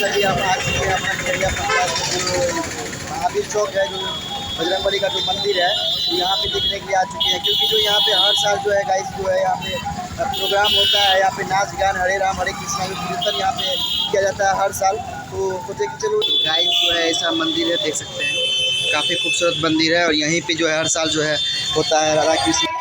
अभी हम आ चुके हैं अपना खेड़िया पंचायत जो महावीर चौक है, जो बजरंगबली का जो मंदिर है, तो यहाँ पे देखने के लिए आ चुके हैं। क्योंकि जो यहाँ पे हर साल जो है गाइस जो है यहाँ पे प्रोग्राम होता है, यहाँ पे नाच गान हरे राम हरे कृष्णा जो कीर्तन यहाँ पे किया जाता है हर साल। तो सोचे कि चलो गाइस जो है ऐसा मंदिर है, देख सकते हैं काफ़ी खूबसूरत मंदिर है। और यहीं पर जो है हर साल जो है होता है राधा कृष्ण।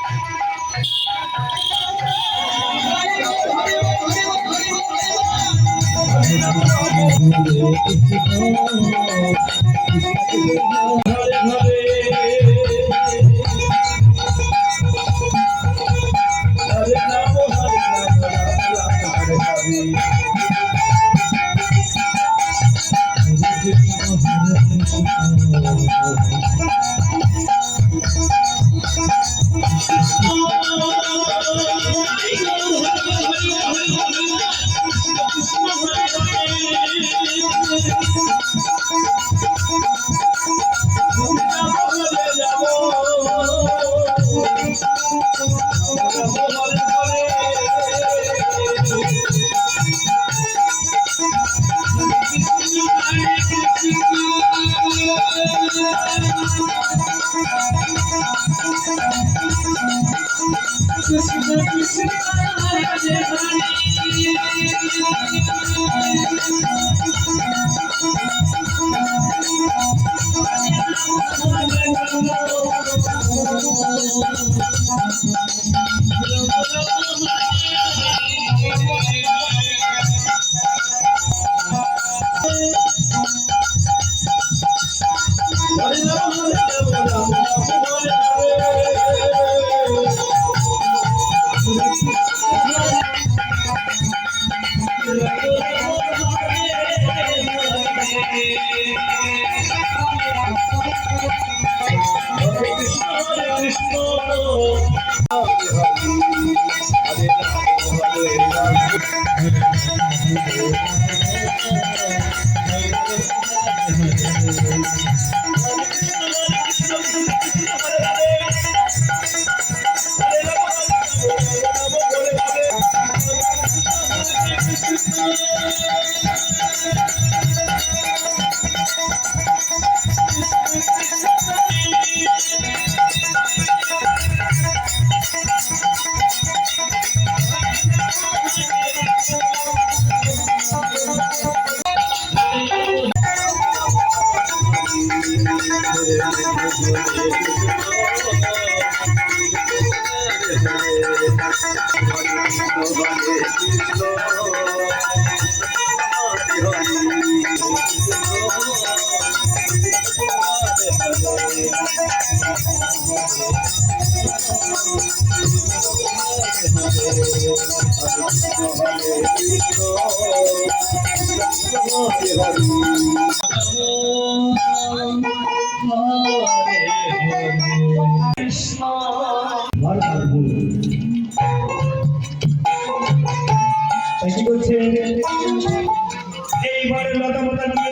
এইবারে লতা মতা নিয়ে